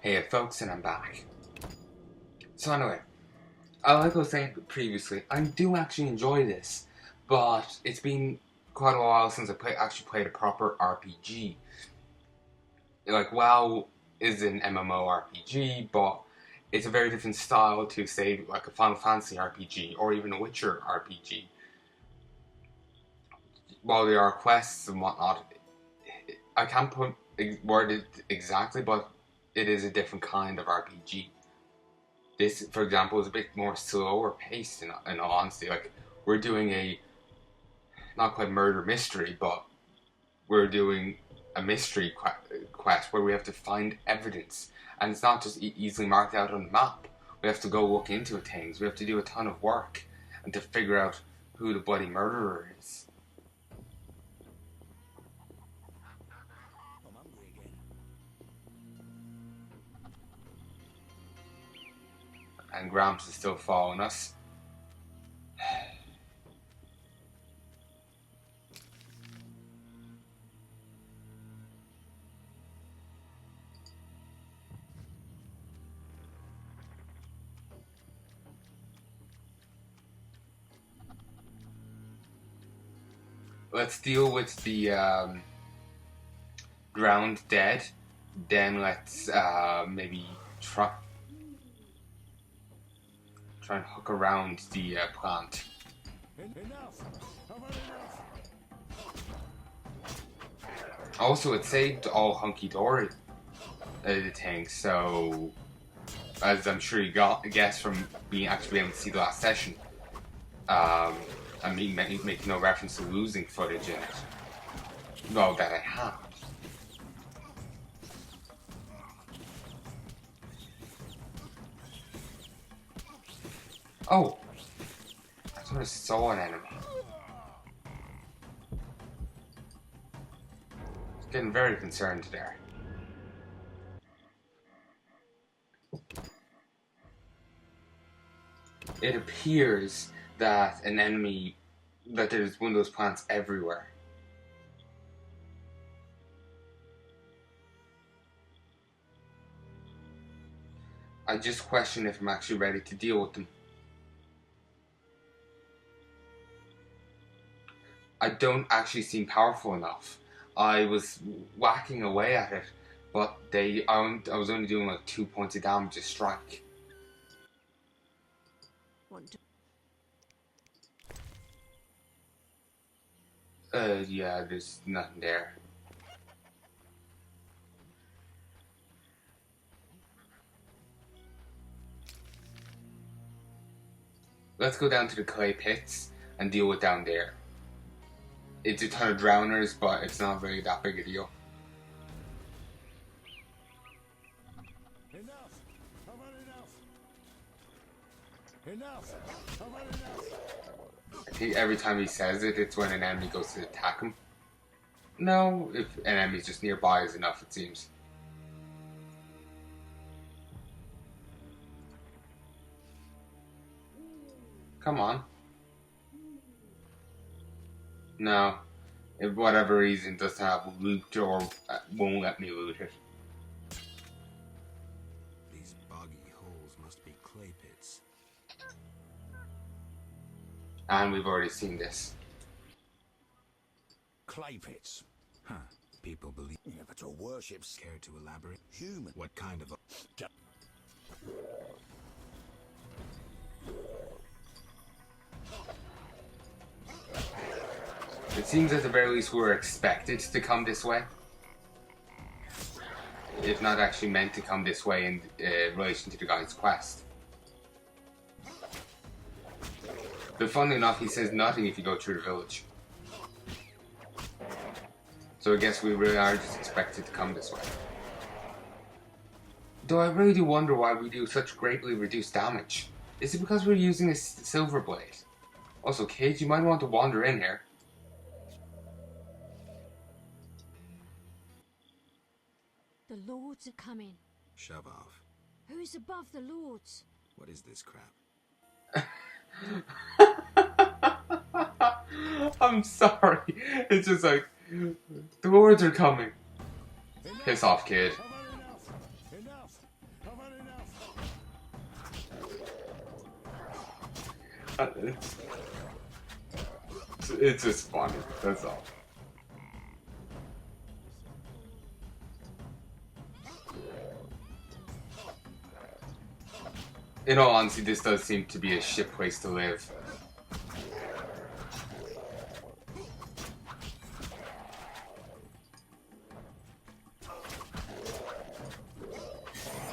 Hey folks, and I'm back. So anyway, like I was saying previously, I do actually enjoy this, but it's been quite a while since I actually played a proper RPG. Like WoW is an MMORPG, but it's a very different style to say like a Final Fantasy RPG or even a Witcher RPG. While there are quests and whatnot, I can't word it exactly, but it is a different kind of RPG. This, for example, is a bit more slower paced in all honesty. Like, we're doing a, not quite murder mystery, but we're doing a mystery quest where we have to find evidence. And it's not just easily marked out on the map. We have to go look into things. We have to do a ton of work and to figure out who the bloody murderer is. And Gramps is still following us. Let's deal with the ground dead. Then let's maybe try and hook around the plant. Also, it saved all hunky-dory, the thing, so as I'm sure you guessed from being actually able to see the last session, I mean, making no reference to losing footage in it. Well, that I have. Oh! I thought I saw an enemy. Getting very concerned there. It appears that that there's one of those plants everywhere. I just question if I'm actually ready to deal with them. I don't actually seem powerful enough. I was whacking away at it, but I was only doing like 2 points of damage a strike. Yeah, there's nothing there. Let's go down to the clay pits and deal with down there. It's a ton of drowners, but it's not really that big a deal. Enough! How about enough? I think every time he says it, it's when an enemy goes to attack him. No, if an enemy's just nearby is enough, it seems. Come on. No. If whatever reason doesn't have loot or won't let me loot it. These boggy holes must be clay pits. And we've already seen this. Clay pits? Huh. People believe... Yeah, but your worships... Care to elaborate? Human. What kind of a... It seems at the very least we're expected to come this way. If not actually meant to come this way in relation to the guy's quest. But funnily enough, he says nothing if you go through the village. So I guess we really are just expected to come this way. Though I really do wonder why we do such greatly reduced damage. Is it because we're using a silver blade? Also, Cage, you might want to wander in here. The lords are coming. Shove off. Who's above the lords? What is this crap? I'm sorry. It's just like, the lords are coming. Piss off, kid. Enough! enough. I've had enough. It's just funny, that's all. In all honesty, this does seem to be a shit place to live.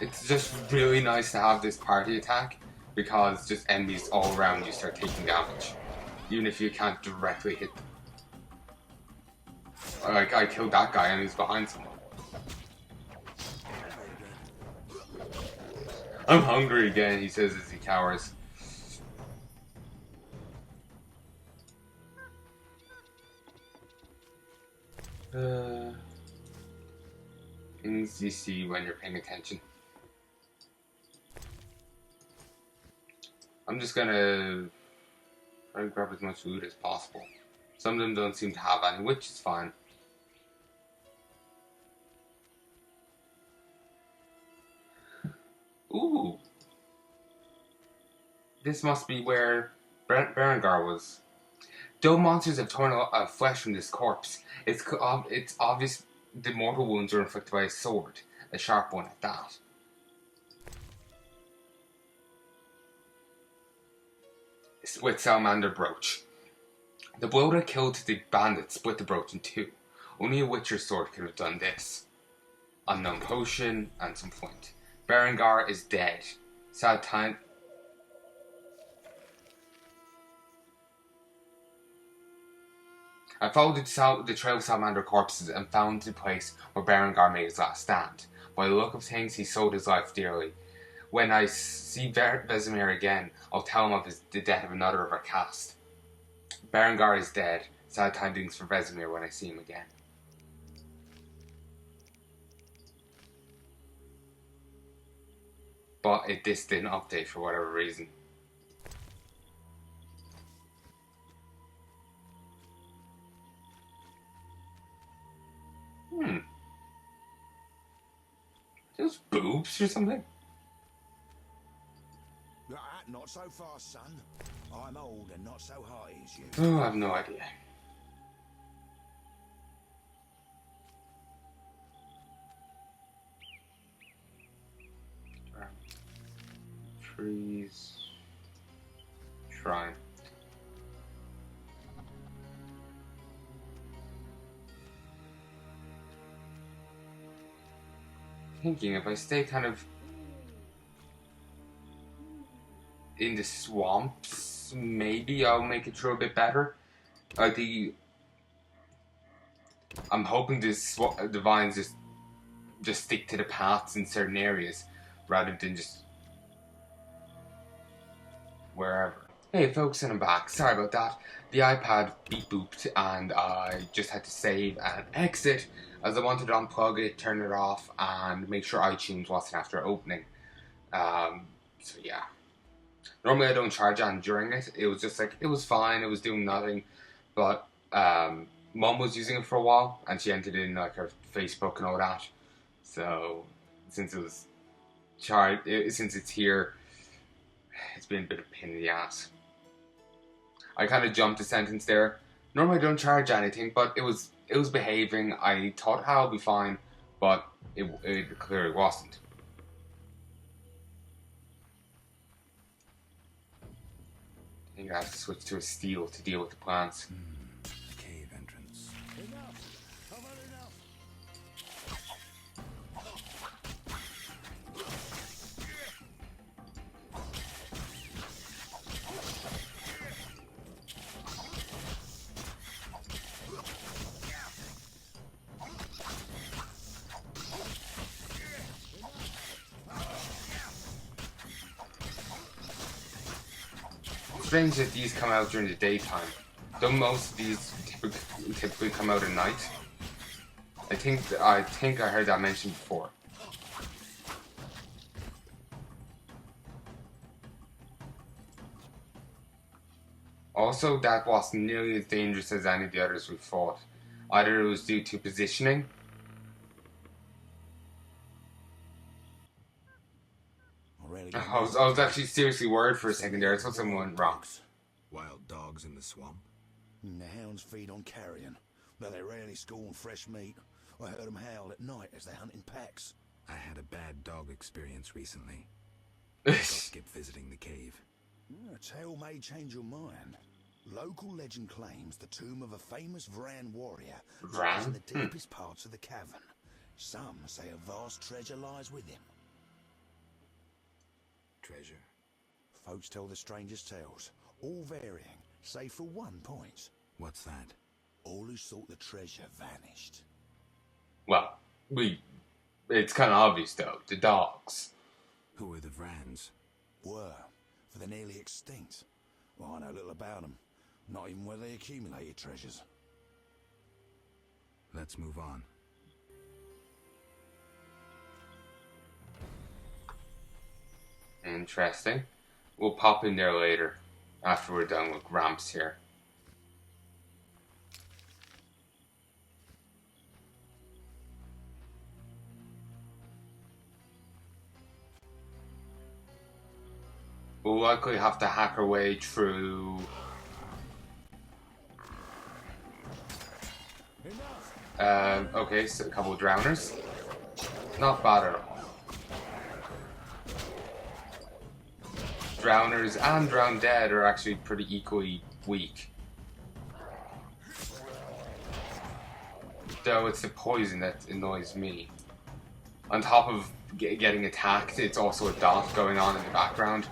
It's just really nice to have this party attack, because just enemies all around you start taking damage, even if you can't directly hit them. Like, I killed that guy and he's behind someone. I'm hungry again, he says as he cowers. Things you see when you're paying attention. I'm just gonna try to grab as much food as possible. Some of them don't seem to have any, which is fine. Ooh. This must be where Berengar was. Though monsters have torn flesh from this corpse, it's obvious the mortal wounds were inflicted by a sword, a sharp one at that. With salamander brooch. The blow that killed the bandit split the brooch in two. Only a witcher's sword could have done this. Unknown potion and some flint. Berengar is dead. Sad time. I followed the trail of salamander corpses and found the place where Berengar made his last stand. By the look of things, he sold his life dearly. When I see Vesemir again, I'll tell him of the death of another of our caste. Berengar is dead. Sad tidings for Vesemir when I see him again. But this didn't update for whatever reason. Those boobs or something? Not so fast, son. I'm old and not so high as you. Oh, I have no idea. Trees. Shrine. Thinking if I stay kind of in the swamps, maybe I'll make it through a bit better. I'm hoping the vines just stick to the paths in certain areas rather than just wherever. Hey folks, and I'm back. Sorry about that. The iPad beep booped and I just had to save and exit as I wanted to unplug it, turn it off, and make sure iTunes wasn't after opening. So yeah. Normally I don't charge on during it. It was just like, it was fine, it was doing nothing. But Mum was using it for a while and she entered in like her Facebook and all that. So since it was since it's here, it's been a bit of a pain in the ass. I kind of jumped a sentence there. Normally I don't charge anything, but it was behaving. I thought I'll be fine, but it clearly wasn't. I think I have to switch to a steel to deal with the plants. Cave entrance. Enough! I've had enough! Strange that these come out during the daytime. Though most of these typically come out at night. I think I heard that mentioned before. Also, that wasn't nearly as dangerous as any of the others we fought. Either it was due to positioning, rarely I was actually seriously worried for a second there. I thought someone went wrong. Wild dogs in the swamp? The hounds feed on carrion, though they rarely scorn fresh meat. I heard them howl at night as they hunt in packs. I had a bad dog experience recently. I got skip visiting the cave. A tale may change your mind. Local legend claims the tomb of a famous Vran warrior lies in the deepest parts of the cavern. Some say a vast treasure lies with him. Treasure? Folks tell the strangest tales, all varying, save for one point. What's that? All who sought the treasure vanished. Well, it's kind of obvious though. The dogs. Who are the Vrans? Were, for they're nearly extinct. Well, I know little about them. Not even where they accumulated treasures. Let's move on. Interesting. We'll pop in there later, after we're done with Gramps here. We'll likely have to hack our way through... okay, so a couple of drowners. Not bad at all. Drowners and Drown Dead are actually pretty equally weak. Though it's the poison that annoys me. On top of getting attacked, it's also a dot going on in the background.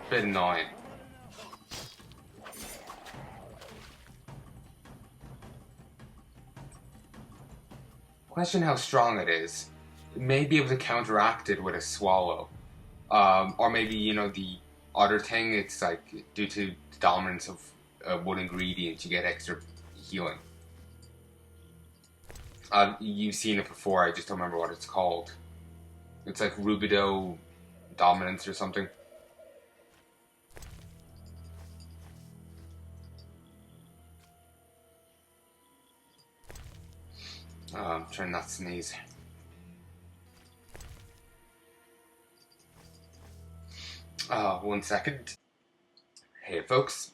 Bit annoying. Question how strong it is. It may be able to counteract it with a swallow. Or maybe, you know, the other thing, it's like, due to the dominance of one ingredient, you get extra healing. You've seen it before, I just don't remember what it's called. It's like Rubido dominance or something. I'm trying not to sneeze. One second. Hey, folks.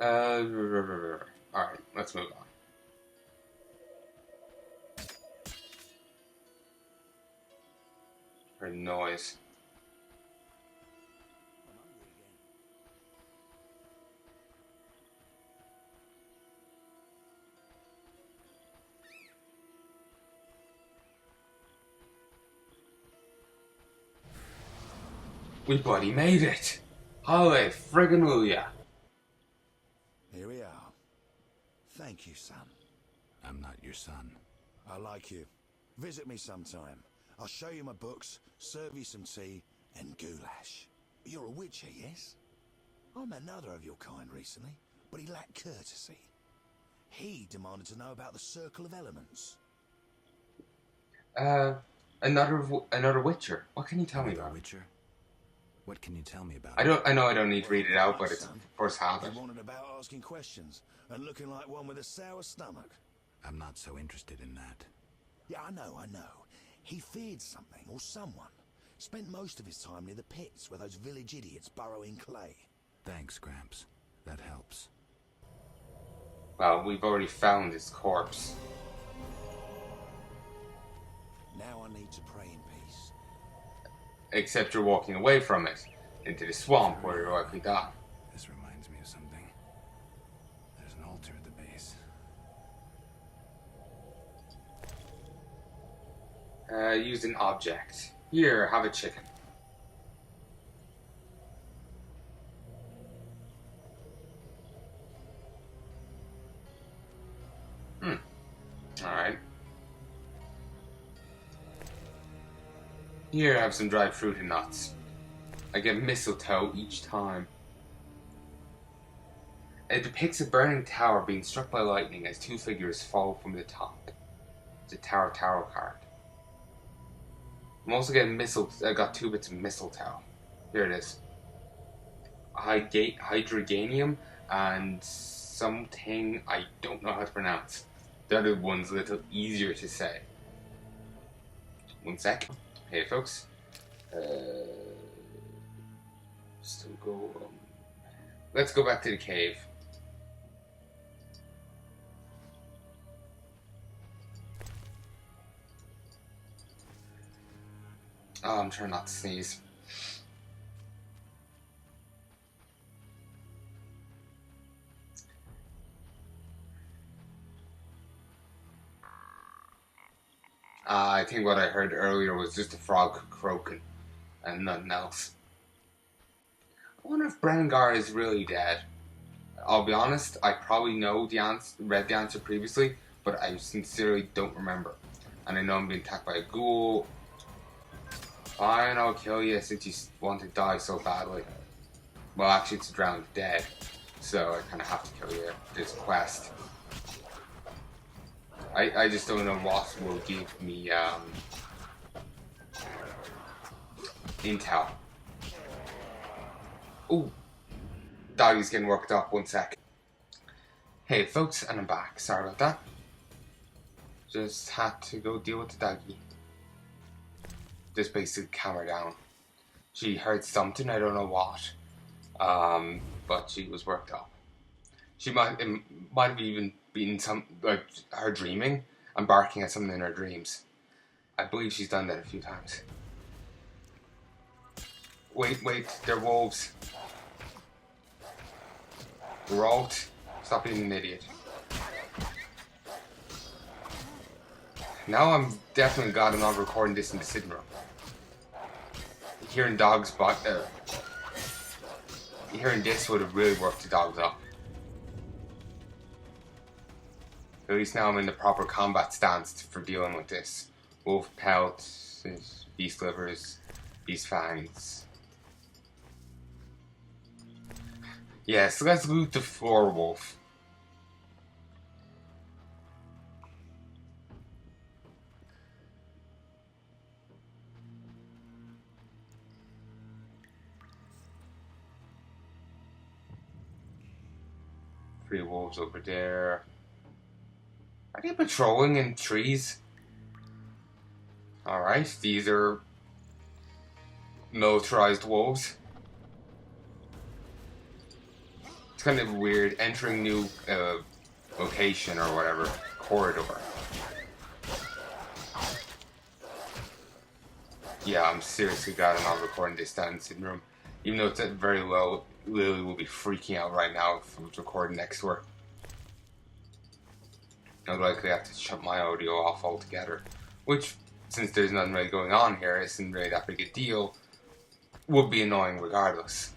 Alright, let's move on. Heard noise. We bloody made it! Holy friggin' hallelujah! Here we are. Thank you, son. I'm not your son. I like you. Visit me sometime. I'll show you my books, serve you some tea, and goulash. You're a witcher, yes? I met another of your kind recently, but he lacked courtesy. He demanded to know about the Circle of Elements. Another Witcher. What can you tell me about? Witcher? What can you tell me about I know I don't need to read it out, but it's of course habit. You wanted about asking questions and looking like one with a sour stomach. I'm not so interested in that. Yeah, I know. He feared something or someone. Spent most of his time near the pits where those village idiots burrow in clay. Thanks, Gramps. That helps. Well, we've already found his corpse. Now I need to pray in peace. Except you're walking away from it, into the swamp where you're likely die. This reminds me of something. There's an altar at the base. Use an object. Here, have a chicken. Alright. Here, have some dried fruit and nuts. I get mistletoe each time. It depicts a burning tower being struck by lightning as two figures fall from the top. It's a tarot card. I'm also getting I got 2 bits of mistletoe. Here it is. Hydroganium and something I don't know how to pronounce. The other one's a little easier to say. One sec. Hey folks, Still go. Let's go back to the cave. Oh, I'm trying not to sneeze. I think what I heard earlier was just a frog croaking and nothing else. I wonder if Brengar is really dead. I'll be honest, I probably know the answer, read the answer previously, but I sincerely don't remember. And I know I'm being attacked by a ghoul. Fine, I'll kill you since you want to die so badly. Well, actually, it's drowned dead, so I kind of have to kill you. This quest. I just don't know what will give me intel. Ooh, doggy's getting worked up. 1 sec. Hey folks, and I'm back. Sorry about that. Just had to go deal with the doggy. Just basically calm her down. She heard something, I don't know what. But she was worked up. It might have even been like her dreaming and barking at something in her dreams. I believe she's done that a few times. Wait, they're wolves. Rolt, stop being an idiot. Now I'm definitely glad I'm not recording this in the sitting room. Hearing dogs hearing this would have really worked the dogs up. At least now I'm in the proper combat stance for dealing with this. Wolf pelt, beast livers, beast fangs. Yes, let's loot the floor wolf. Three wolves over there. Are they patrolling in trees? Alright, these are militarized wolves. It's kind of weird entering new location or whatever. Corridor. Yeah, I'm seriously glad I'm not recording this down in the sitting room. Even though it's at very low, Lily will be freaking out right now if I was recording next to her. I'd likely have to shut my audio off altogether. Which, since there's nothing really going on here, isn't really that big a deal. Would be annoying regardless.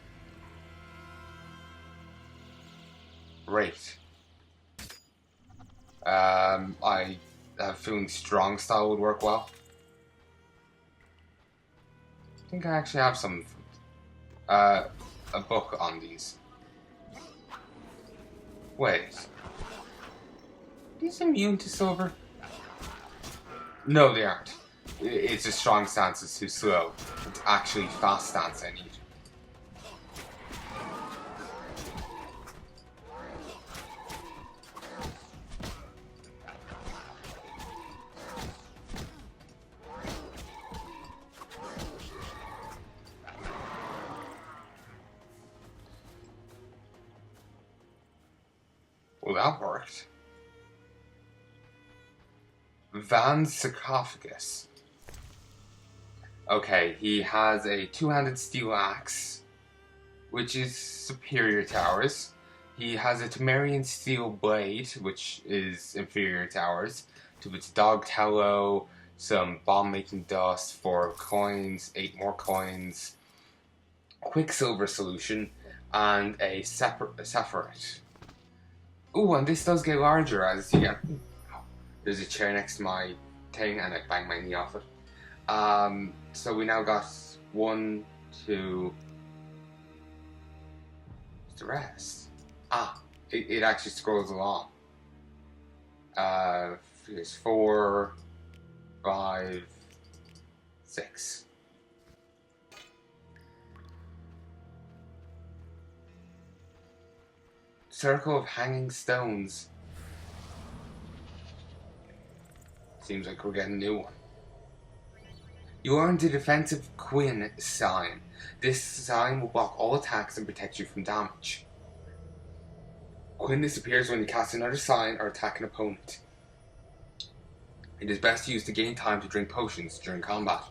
Right. I have a feeling strong style would work well. I think I actually have some a book on these. Wait. Are these immune to silver? No, they aren't. It's a strong stance, it's too slow. It's actually fast stance I need. Well, that worked. Van's sarcophagus. Okay, he has a two-handed steel axe, which is superior to ours. He has a Temerian steel blade, which is inferior to ours. To its dog tallow, some bomb-making dust, 4 coins, 8 more coins, quicksilver solution, and a sapphirite. Ooh, and this does get larger as you get... There's a chair next to my thing and I banged my knee off it. So we now got 1, 2... What's the rest? It actually scrolls along. There's 4, 5, 6. Circle of hanging stones. Seems like we're getting a new one. You earn the defensive Quinn sign. This sign will block all attacks and protect you from damage. Quinn disappears when you cast another sign or attack an opponent. It is best used to gain time to drink potions during combat.